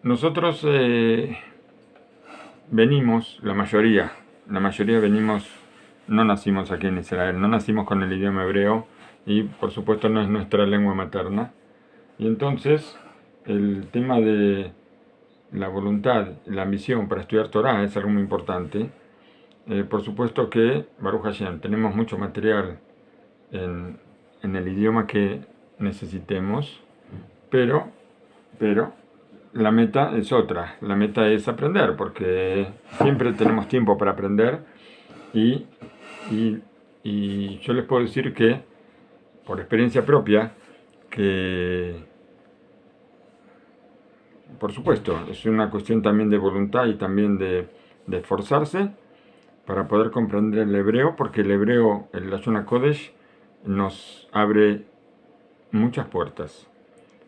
Nosotros venimos, la mayoría venimos, no nacimos aquí en Israel, no nacimos con el idioma hebreo y por supuesto no es nuestra lengua materna. Y entonces el tema de la voluntad, la ambición para estudiar Torah es algo muy importante. Por supuesto que, Baruch Hashem, tenemos mucho material en, en el idioma que necesitemos, pero, pero la meta es otra. La meta es aprender, porque siempre tenemos tiempo para aprender y, y, y yo les puedo decir que, por experiencia propia, que por supuesto es una cuestión también de voluntad y también de esforzarse para poder comprender el hebreo, porque el hebreo, el Lashon HaKodesh, nos abre muchas puertas,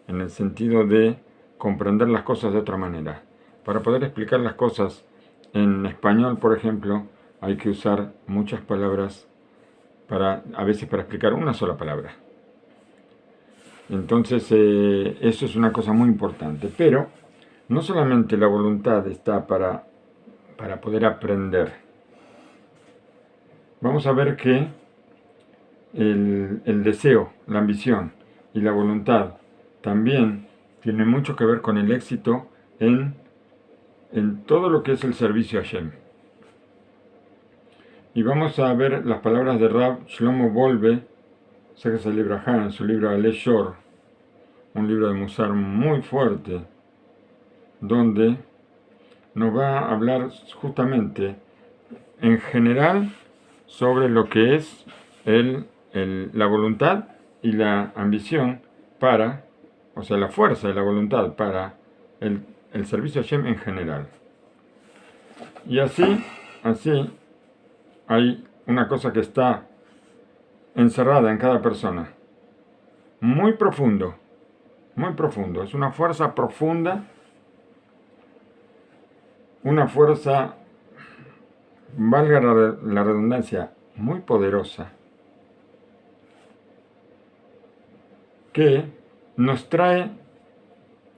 en el sentido de comprender las cosas de otra manera. Para poder explicar las cosas en español, por ejemplo, hay que usar muchas palabras a veces para explicar una sola palabra. Entonces, eso es una cosa muy importante. Pero no solamente la voluntad está para poder aprender. Vamos a ver que el deseo, la ambición y la voluntad también tienen mucho que ver con el éxito en todo lo que es el servicio a Hashem. Y vamos a ver las palabras de Rav Shlomo Wolbe, Sefer Libraja, en su libro Ale Shor, un libro de Musar muy fuerte, donde nos va a hablar justamente en general sobre lo que es la voluntad y la ambición para, o sea, la fuerza y la voluntad para el servicio a Hashem en general. Y así hay una cosa que está encerrada en cada persona, muy profundo, es una fuerza profunda, una fuerza, valga la redundancia, muy poderosa, que nos trae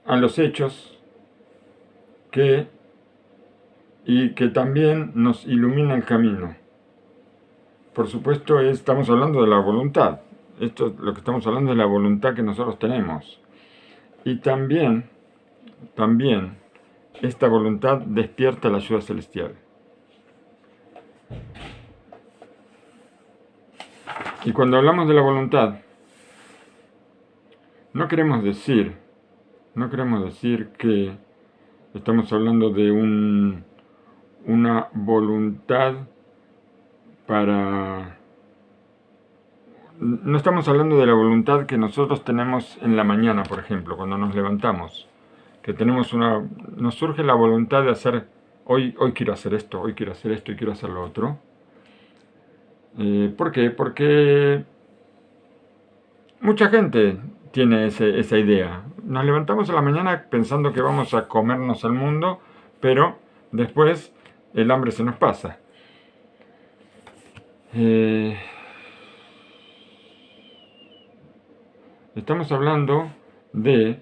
a los hechos y que también nos ilumina el camino. Por supuesto, estamos hablando de la voluntad. Esto es lo que estamos hablando de la voluntad que nosotros tenemos. Y también esta voluntad despierta la ayuda celestial. Y cuando hablamos de la voluntad, no queremos decir que estamos hablando de una voluntad para... No estamos hablando de la voluntad que nosotros tenemos en la mañana, por ejemplo, cuando nos levantamos, que nos surge la voluntad de hacer, hoy quiero hacer esto, hoy quiero hacer esto y quiero hacer lo otro. ¿Por qué? Porque mucha gente tiene esa idea. Nos levantamos en la mañana pensando que vamos a comernos el mundo, pero después el hambre se nos pasa. Estamos hablando de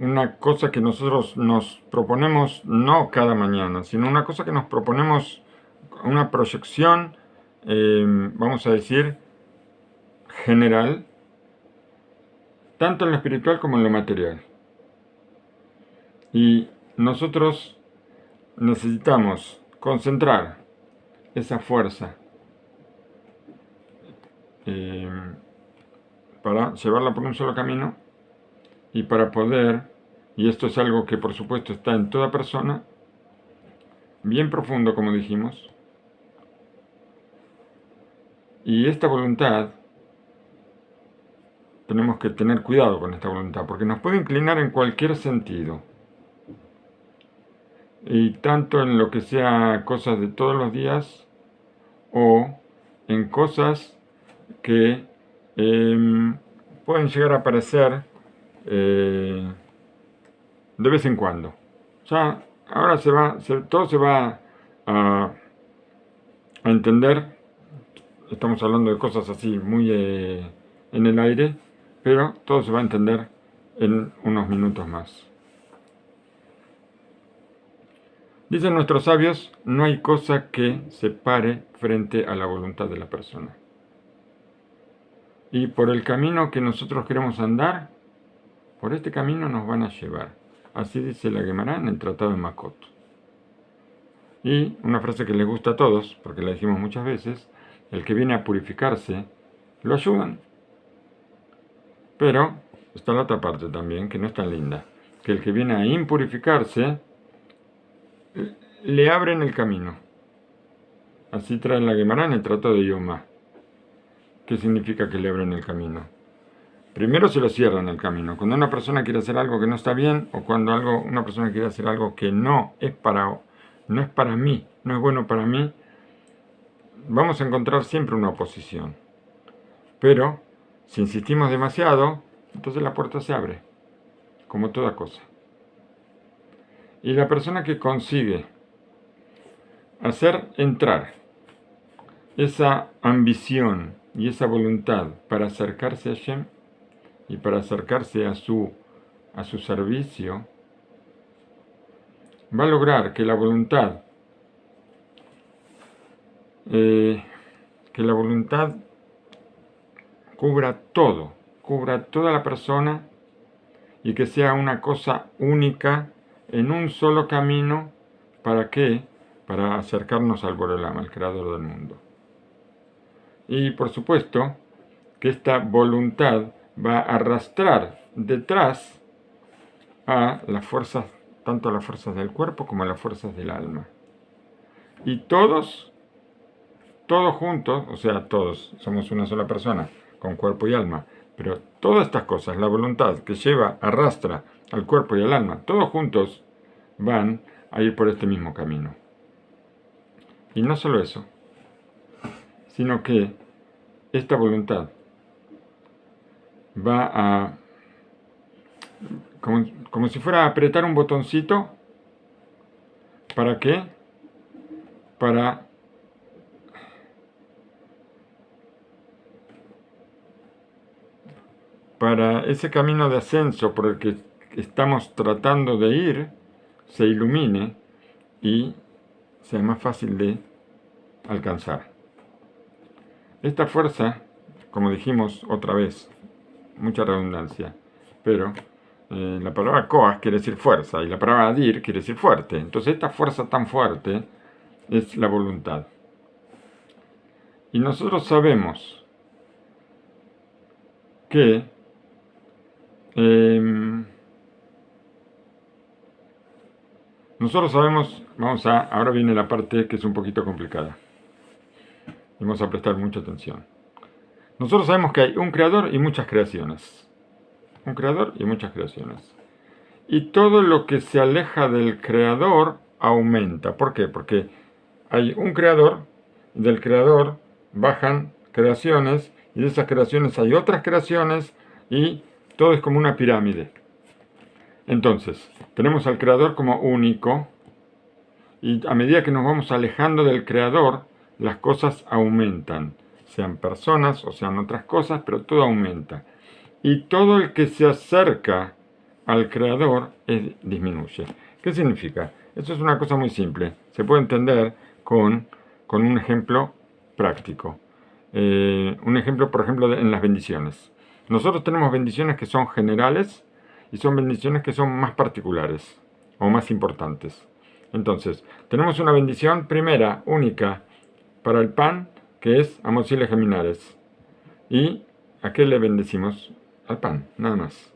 una cosa que nosotros nos proponemos no cada mañana, sino una cosa que nos proponemos, una proyección, vamos a decir, general, tanto en lo espiritual como en lo material. Y nosotros necesitamos concentrar esa fuerza para llevarla por un solo camino y para poder, y esto es algo que por supuesto está en toda persona, bien profundo como dijimos, y esta voluntad, tenemos que tener cuidado con esta voluntad, porque nos puede inclinar en cualquier sentido, y tanto en lo que sea cosas de todos los días, o en cosas que pueden llegar a aparecer de vez en cuando. Ya ahora todo se va a entender. Estamos hablando de cosas así muy en el aire, pero todo se va a entender en unos minutos más. Dicen nuestros sabios, no hay cosa que se pare frente a la voluntad de la persona. Y por el camino que nosotros queremos andar, por este camino nos van a llevar. Así dice la Guemará en el Tratado de Makot. Y una frase que les gusta a todos, porque la dijimos muchas veces, el que viene a purificarse, lo ayudan. Pero está la otra parte también, que no es tan linda, que el que viene a impurificarse, le abren el camino. Así trae la Guemará en el Tratado de Yomá. ¿Qué significa que le abren el camino? Primero se lo cierran el camino. Cuando una persona quiere hacer algo que no está bien, o cuando una persona quiere hacer algo que no es para mí, no es bueno para mí, vamos a encontrar siempre una oposición. Pero, si insistimos demasiado, entonces la puerta se abre, como toda cosa. Y la persona que consigue hacer entrar esa ambición y esa voluntad para acercarse a Hashem y para acercarse a su servicio, va a lograr que la voluntad cubra toda la persona y que sea una cosa única en un solo camino. ¿Para qué? Para acercarnos al Boreolam, al Creador del mundo. Y por supuesto que esta voluntad va a arrastrar detrás a las fuerzas, tanto a las fuerzas del cuerpo como a las fuerzas del alma. Y todos juntos, o sea, todos somos una sola persona, con cuerpo y alma, pero todas estas cosas, la voluntad que arrastra al cuerpo y al alma, todos juntos van a ir por este mismo camino. Y no solo eso, sino que esta voluntad va a, como si fuera a apretar un botoncito. ¿Para qué? Para ese camino de ascenso por el que estamos tratando de ir, se ilumine y sea más fácil de alcanzar. Esta fuerza, como dijimos otra vez, mucha redundancia, pero la palabra koach quiere decir fuerza y la palabra adir quiere decir fuerte. Entonces esta fuerza tan fuerte es la voluntad. Y nosotros sabemos que ahora viene la parte que es un poquito complicada. Vamos a prestar mucha atención. Nosotros sabemos que hay un creador y muchas creaciones. Un creador y muchas creaciones. Y todo lo que se aleja del creador aumenta. ¿Por qué? Porque hay un creador, del creador bajan creaciones, y de esas creaciones hay otras creaciones, y todo es como una pirámide. Entonces, tenemos al creador como único, y a medida que nos vamos alejando del creador, las cosas aumentan. Sean personas o sean otras cosas, pero todo aumenta. Y todo el que se acerca al creador disminuye. ¿Qué significa? Eso es una cosa muy simple. Se puede entender con un ejemplo práctico. Un ejemplo, por ejemplo, en las bendiciones. Nosotros tenemos bendiciones que son generales y son bendiciones que son más particulares o más importantes. Entonces, tenemos una bendición primera, única, para el pan, que es Amosile Geminares. ¿Y a qué le bendecimos? Al pan, nada más.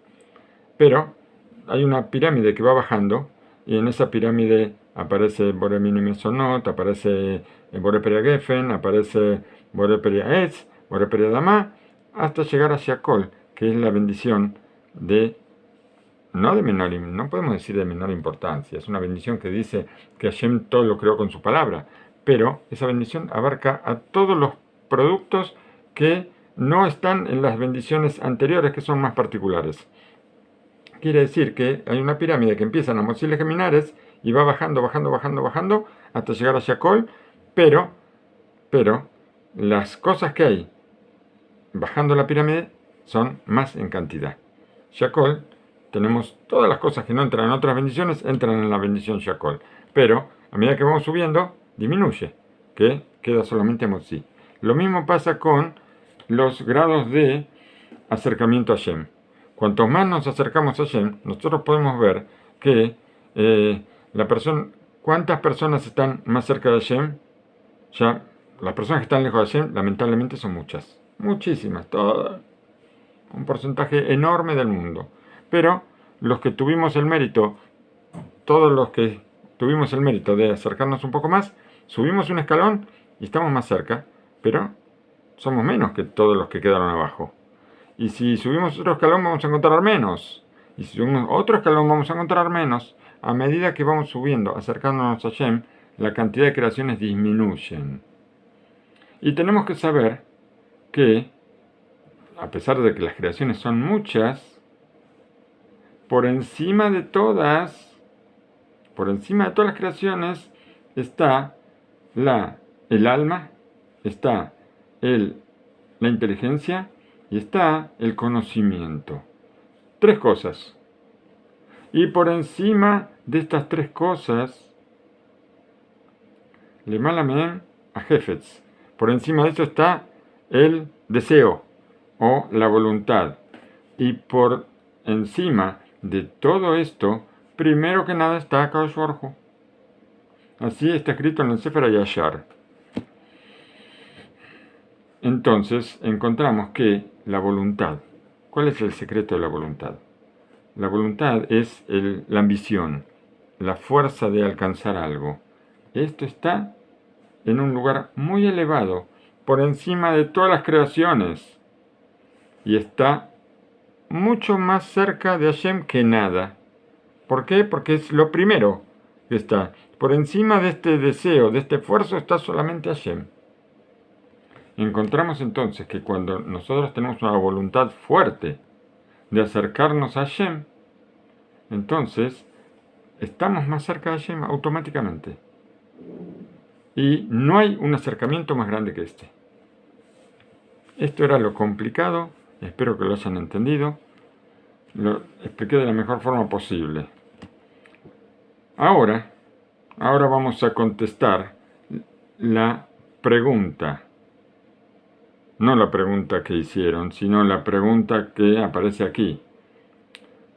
Pero hay una pirámide que va bajando, y en esa pirámide aparece Bore Mini Mesonot, aparece Bore Peria Geffen, aparece Bore Peria Etz, Bore Peria Damá, hasta llegar a Shakol, que es la bendición no podemos decir de menor importancia, es una bendición que dice que Hashem todo lo creó con su palabra, pero esa bendición abarca a todos los productos que no están en las bendiciones anteriores, que son más particulares. Quiere decir que hay una pirámide que empieza en Amosile Geminares y va bajando hasta llegar a Shakol, pero las cosas que hay bajando la pirámide son más en cantidad. Shakol tenemos todas las cosas que no entran en otras bendiciones, entran en la bendición Shakol. Pero a medida que vamos subiendo, disminuye, que queda solamente Motzi. Lo mismo pasa con los grados de acercamiento a Hashem. Cuanto más nos acercamos a Hashem, nosotros podemos ver que ¿cuántas personas están más cerca de Hashem? Ya, las personas que están lejos de Hashem, lamentablemente son muchas. Muchísimas, todas. Un porcentaje enorme del mundo. Pero los que tuvimos el mérito, todos los que tuvimos el mérito de acercarnos un poco más, subimos un escalón y estamos más cerca, pero somos menos que todos los que quedaron abajo. Y si subimos otro escalón vamos a encontrar menos. Y si subimos otro escalón vamos a encontrar menos. A medida que vamos subiendo, acercándonos a Hashem, la cantidad de creaciones disminuyen. Y tenemos que saber que, a pesar de que las creaciones son muchas, por encima de todas las creaciones, está el alma, está la inteligencia y está el conocimiento. 3 cosas. Y por encima de estas 3 cosas, le malamen a Jefetz. Por encima de eso está el deseo o la voluntad. Y por encima de todo esto, primero que nada está Akadosh Baruj Hu. Así está escrito en el Sefer HaYashar. Entonces encontramos que la voluntad, ¿cuál es el secreto de la voluntad? La voluntad es la ambición, la fuerza de alcanzar algo. Esto está en un lugar muy elevado, por encima de todas las creaciones, y está mucho más cerca de Hashem que nada. ¿Por qué? Porque es lo primero que está. Por encima de este deseo, de este esfuerzo, está solamente Hashem. Encontramos entonces que cuando nosotros tenemos una voluntad fuerte de acercarnos a Hashem, entonces estamos más cerca de Hashem automáticamente. Y no hay un acercamiento más grande que este. Esto era lo complicado, espero que lo hayan entendido. Lo expliqué de la mejor forma posible. Ahora vamos a contestar la pregunta. No la pregunta que hicieron, sino la pregunta que aparece aquí,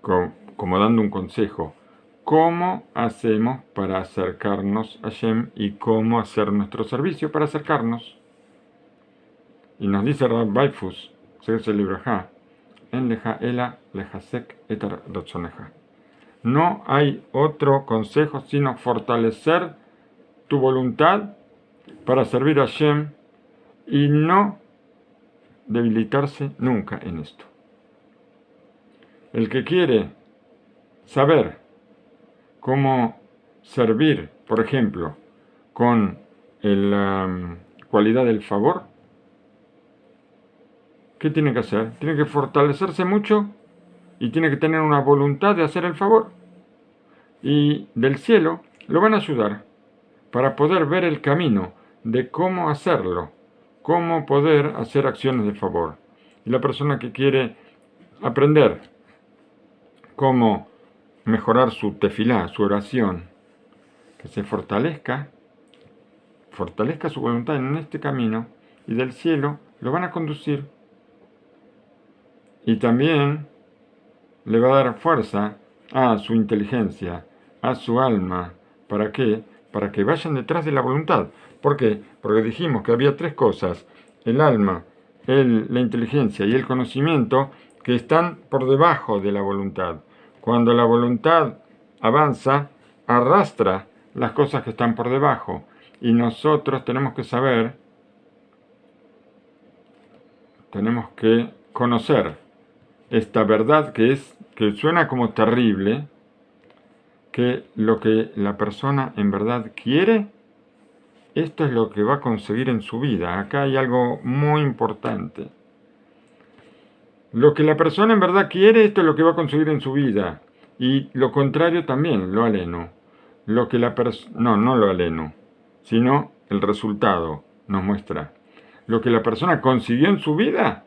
como dando un consejo. ¿Cómo hacemos para acercarnos a Hashem y cómo hacer nuestro servicio para acercarnos? Y nos dice Rab Baifus, Sefer Libraja, en leja ela lejasek et ratzoneja. No hay otro consejo sino fortalecer tu voluntad para servir a Hashem y no debilitarse nunca en esto. El que quiere saber cómo servir, por ejemplo, con la cualidad del favor, ¿qué tiene que hacer? Tiene que fortalecerse mucho y tiene que tener una voluntad de hacer el favor. Y del cielo lo van a ayudar para poder ver el camino de cómo hacerlo, cómo poder hacer acciones de favor. Y la persona que quiere aprender cómo mejorar su tefilá, su oración, que se fortalezca su voluntad en este camino, y del cielo lo van a conducir. Y también le va a dar fuerza a su inteligencia, a su alma. ¿Para qué? Para que vayan detrás de la voluntad. ¿Por qué? Porque dijimos que había 3 cosas: el alma, la inteligencia y el conocimiento, que están por debajo de la voluntad. Cuando la voluntad avanza, arrastra las cosas que están por debajo. Y nosotros tenemos que saber, tenemos que conocer esta verdad que suena como terrible, que lo que la persona en verdad quiere, esto es lo que va a conseguir en su vida. Acá hay algo muy importante. Lo que la persona en verdad quiere, esto es lo que va a conseguir en su vida. Y lo contrario también, lo aleno. No lo aleno, sino el resultado nos muestra. Lo que la persona consiguió en su vida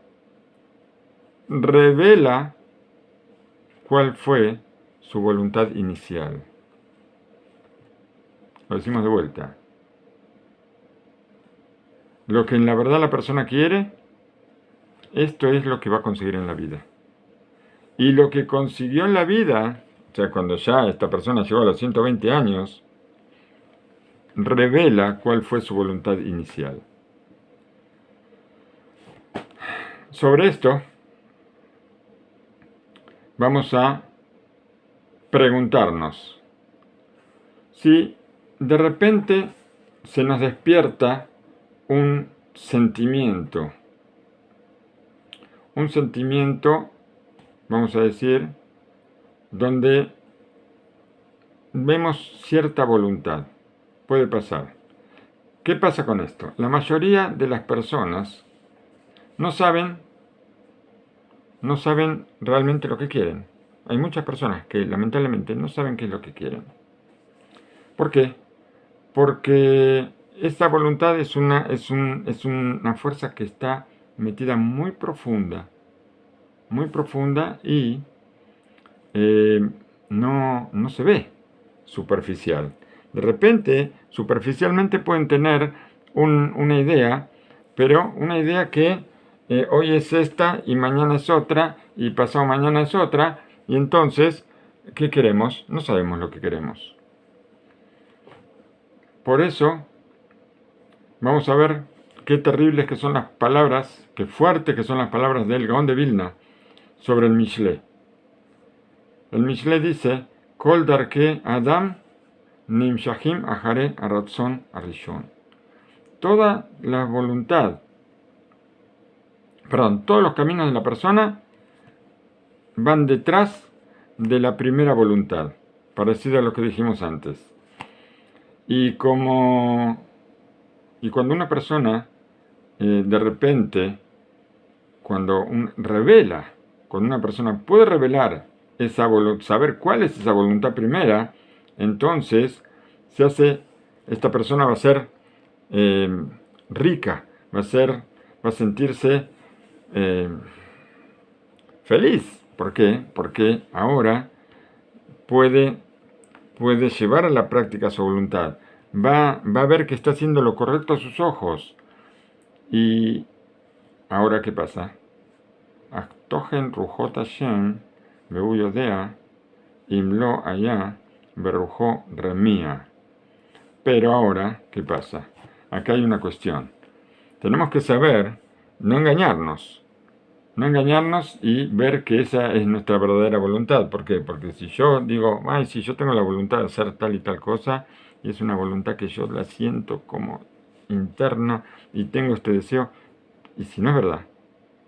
revela cuál fue su voluntad inicial. Lo decimos de vuelta. Lo que en la verdad la persona quiere, esto es lo que va a conseguir en la vida. Y lo que consiguió en la vida, o sea, cuando ya esta persona llegó a los 120 años, revela cuál fue su voluntad inicial. Sobre esto, vamos a preguntarnos si de repente se nos despierta un sentimiento, vamos a decir, donde vemos cierta voluntad. Puede pasar. ¿Qué pasa con esto? La mayoría de las personas no saben realmente lo que quieren. Hay muchas personas que lamentablemente no saben qué es lo que quieren. ¿Por qué? Porque esta voluntad es una fuerza que está metida muy profunda y no se ve superficial. De repente, superficialmente pueden tener una idea, pero una idea que hoy es esta y mañana es otra y pasado mañana es otra, y entonces, ¿qué queremos? No sabemos lo que queremos. Por eso, vamos a ver qué terribles que son las palabras, qué fuertes que son las palabras del Gaón de Vilna sobre el Mishle. El Mishle dice, Kol darke Adam nimshachim achare aratzon arishon. Toda la voluntad, todos los caminos de la persona van detrás de la primera voluntad, parecido a lo que dijimos antes. Y cuando una persona de repente, cuando una persona puede revelar saber cuál es esa voluntad primera, entonces esta persona va a ser rica, va a sentirse feliz. ¿Por qué? Porque ahora puede llevar a la práctica su voluntad. Va a ver que está haciendo lo correcto a sus ojos. Y ahora, ¿qué pasa? Achtochen rujot Hashem vehu yodea imlo allá berujó remía. Pero ahora, ¿qué pasa? Acá hay una cuestión. Tenemos que saber no engañarnos y ver que esa es nuestra verdadera voluntad. ¿Por qué? Porque si yo digo, si yo tengo la voluntad de hacer tal y tal cosa, y es una voluntad que yo la siento como interna y tengo este deseo, y si no es verdad,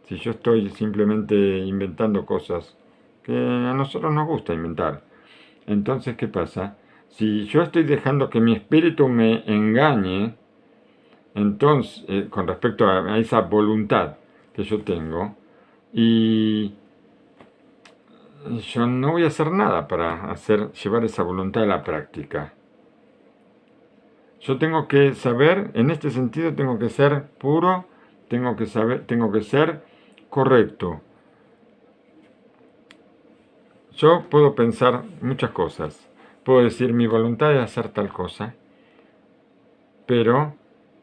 si yo estoy simplemente inventando cosas que a nosotros nos gusta inventar, entonces, ¿qué pasa? Si yo estoy dejando que mi espíritu me engañe, entonces, con respecto a esa voluntad que yo tengo, y yo no voy a hacer nada para llevar esa voluntad a la práctica. Yo tengo que saber, en este sentido, tengo que ser puro, tengo que ser correcto. Yo puedo pensar muchas cosas. Puedo decir mi voluntad es hacer tal cosa, pero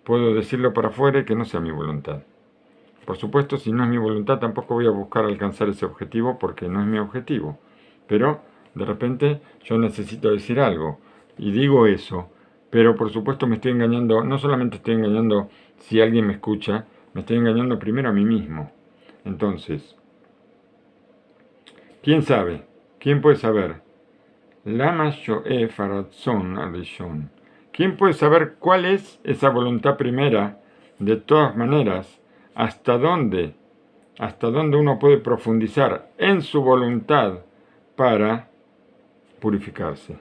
puedo decirlo para afuera y que no sea mi voluntad. Por supuesto, si no es mi voluntad, tampoco voy a buscar alcanzar ese objetivo porque no es mi objetivo. Pero de repente yo necesito decir algo y digo eso. Pero por supuesto me estoy engañando, no solamente estoy engañando si alguien me escucha, me estoy engañando primero a mí mismo. Entonces, ¿quién sabe? ¿Quién puede saber? Lama shoe faratzon arishon. ¿Quién puede saber cuál es esa voluntad primera? De todas maneras, hasta dónde uno puede profundizar en su voluntad para purificarse.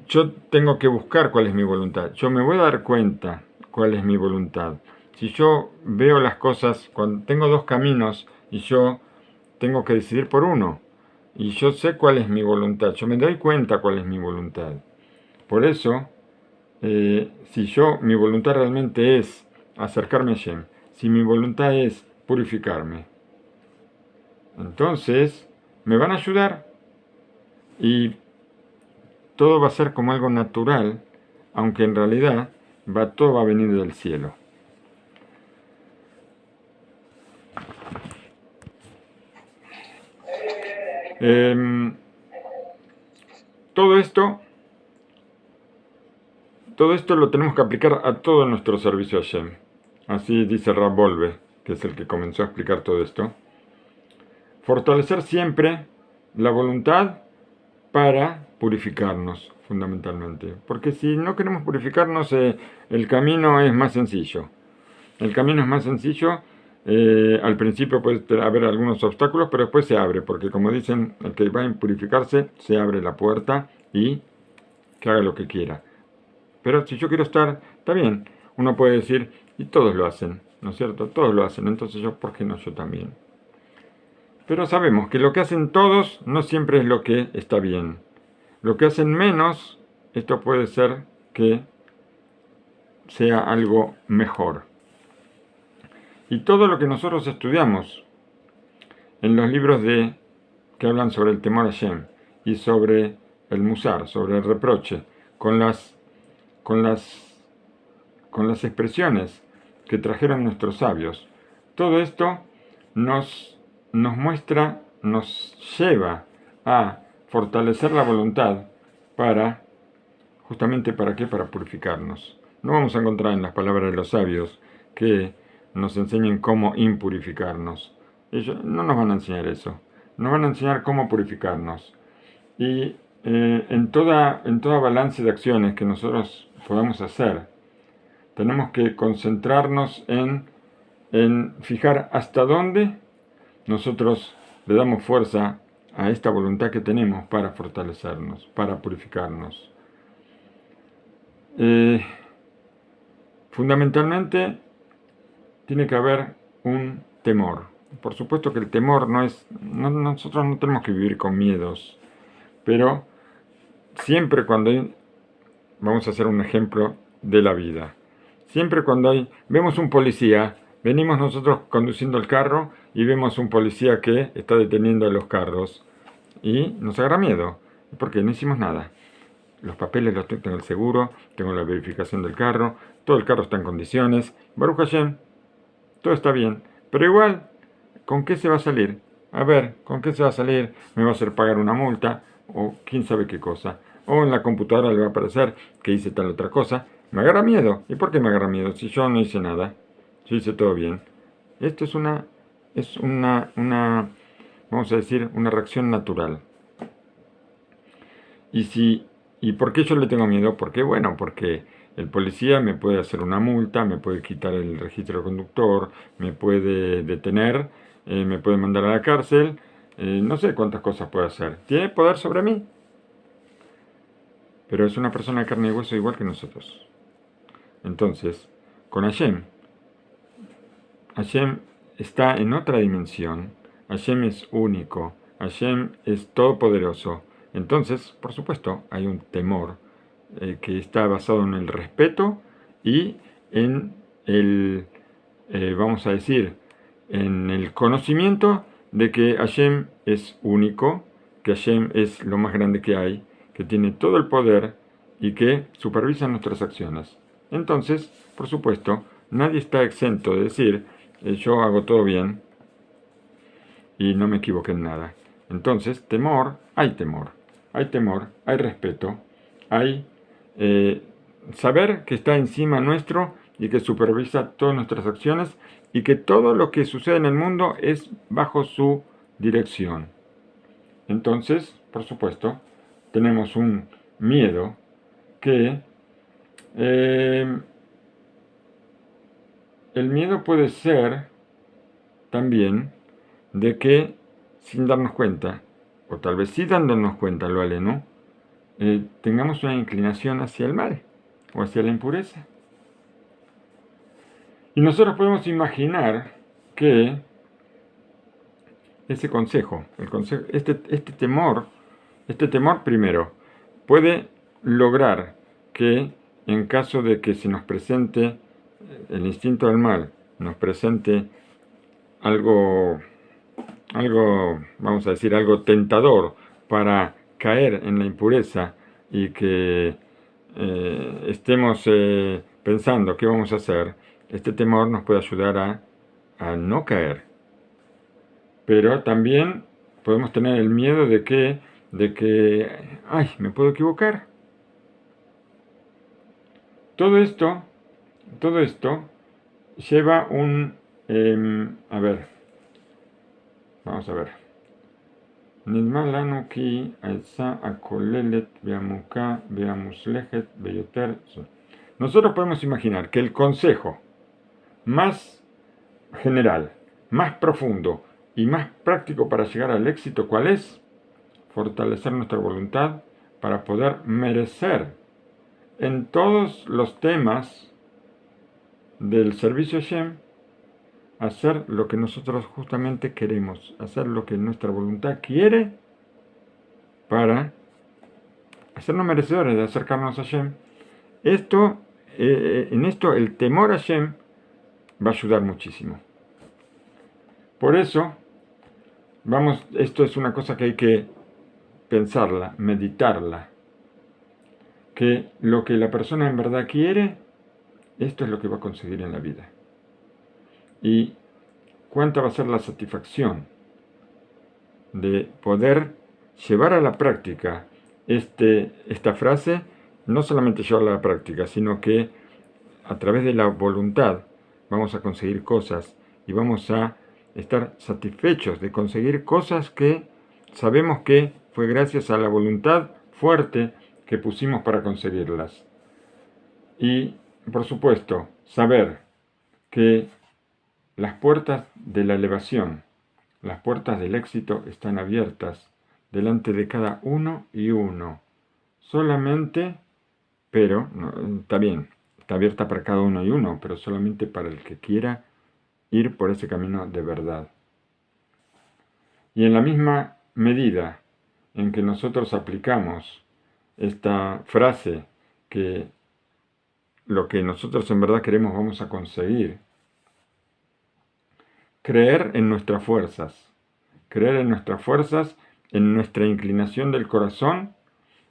Yo tengo que buscar cuál es mi voluntad. Yo me voy a dar cuenta cuál es mi voluntad. Si yo veo las cosas, cuando tengo dos caminos y yo tengo que decidir por uno, y yo sé cuál es mi voluntad, yo me doy cuenta cuál es mi voluntad. Por eso, si mi voluntad realmente es acercarme a Hashem, si mi voluntad es purificarme, entonces me van a ayudar y todo va a ser como algo natural, aunque en realidad todo va a venir del cielo. Todo esto lo tenemos que aplicar a todo nuestro servicio a Hashem. Así dice Rav Wolbe, que es el que comenzó a explicar todo esto. Fortalecer siempre la voluntad para purificarnos, fundamentalmente. Porque si no queremos purificarnos, el camino es más sencillo. El camino es más sencillo. Al principio puede haber algunos obstáculos, pero después se abre, porque como dicen, el que va a purificarse, se abre la puerta y que haga lo que quiera. Pero si yo quiero estar, está bien. Uno puede decir, y todos lo hacen, ¿no es cierto? Todos lo hacen, entonces yo, ¿por qué no yo también? Pero sabemos que lo que hacen todos no siempre es lo que está bien. Lo que hacen menos, esto puede ser que sea algo mejor. Y todo lo que nosotros estudiamos en los libros que hablan sobre el temor a Hashem y sobre el musar, sobre el reproche, con las expresiones que trajeron nuestros sabios, todo esto nos muestra, nos lleva a fortalecer la voluntad para, justamente para qué, para purificarnos. No vamos a encontrar en las palabras de los sabios que nos enseñen cómo impurificarnos. Ellos no nos van a enseñar eso. Nos van a enseñar cómo purificarnos. Y en toda balance de acciones que nosotros podamos hacer, tenemos que concentrarnos en fijar hasta dónde nosotros le damos fuerza a esta voluntad que tenemos para fortalecernos, para purificarnos. Fundamentalmente tiene que haber un temor. Por supuesto que el temor nosotros no tenemos que vivir con miedos, pero siempre cuando vamos a hacer un ejemplo de la vida, siempre cuando vemos un policía, venimos nosotros conduciendo el carro y vemos un policía que está deteniendo los carros y nos agarra miedo, porque no hicimos nada. Los papeles los tengo, el seguro, tengo la verificación del carro, todo el carro está en condiciones, Baruch Hashem, todo está bien, pero igual, ¿con qué se va a salir? A ver, ¿con qué se va a salir? ¿Me va a hacer pagar una multa? O quién sabe qué cosa. O en la computadora le va a aparecer que hice tal otra cosa. Me agarra miedo. ¿Y por qué me agarra miedo? Si yo no hice nada. Yo hice todo bien. Esto es una, vamos a decir, una reacción natural. ¿Y por qué yo le tengo miedo? Porque, bueno, porque el policía me puede hacer una multa, me puede quitar el registro de conductor, me puede detener, me puede mandar a la cárcel, no sé cuántas cosas puede hacer. ¿Tiene poder sobre mí? Pero es una persona de carne y hueso igual que nosotros. Entonces, con Hashem está en otra dimensión, Hashem es único, Hashem es todopoderoso. Entonces, por supuesto, hay un temor que está basado en el respeto y en vamos a decir, en el conocimiento de que Hashem es único, que Hashem es lo más grande que hay, que tiene todo el poder y que supervisa nuestras acciones. Entonces, por supuesto, nadie está exento de decir, yo hago todo bien y no me equivoqué en nada. Entonces, hay respeto, hay saber que está encima nuestro y que supervisa todas nuestras acciones y que todo lo que sucede en el mundo es bajo su dirección. Entonces, por supuesto, tenemos un miedo que el miedo puede ser también de que sin darnos cuenta, o tal vez sí dándonos cuenta, lo aleno, tengamos una inclinación hacia el mal o hacia la impureza. Y nosotros podemos imaginar que ese este temor primero, puede lograr que en caso de que se nos presente el instinto del mal, nos presente algo algo, vamos a decir, algo tentador para caer en la impureza y que estemos pensando qué vamos a hacer, este temor nos puede ayudar a no caer. Pero también podemos tener el miedo ay, me puedo equivocar. Todo esto lleva a ver, vamos a ver. נדמה לנו כי העצה הכוללת והעמוקה והמושלכת ביותר. Nosotros podemos imaginar que el consejo más general, más profundo y más práctico para llegar al éxito, ¿cuál es? Fortalecer nuestra voluntad para poder merecer en todos los temas del servicio a Shem, hacer lo que nosotros justamente queremos, hacer lo que nuestra voluntad quiere para hacernos merecedores de acercarnos a Shem. En esto el temor a Shem va a ayudar muchísimo. Por eso, esto es una cosa que hay que pensarla, meditarla, que lo que la persona en verdad quiere, esto es lo que va a conseguir en la vida. Y cuánta va a ser la satisfacción de poder llevar a la práctica esta frase, no solamente llevarla a la práctica, sino que a través de la voluntad vamos a conseguir cosas y vamos a estar satisfechos de conseguir cosas que sabemos que fue gracias a la voluntad fuerte que pusimos para conseguirlas. Y, por supuesto, saber que las puertas de la elevación, las puertas del éxito están abiertas delante de cada uno y uno. Solamente, pero, está bien, está abierta para cada uno y uno, pero solamente para el que quiera ir por ese camino de verdad. Y en la misma medida en que nosotros aplicamos esta frase, que lo que nosotros en verdad queremos vamos a conseguir, creer en nuestras fuerzas, en nuestra inclinación del corazón,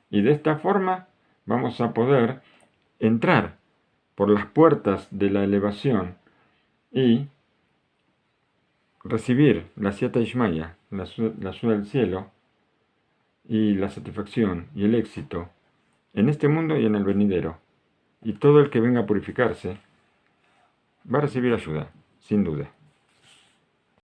y de esta forma vamos a poder entrar por las puertas de la elevación y recibir la Siyata Ishmaya, la ayuda del cielo, y la satisfacción y el éxito en este mundo y en el venidero. Y todo el que venga a purificarse va a recibir ayuda, sin duda.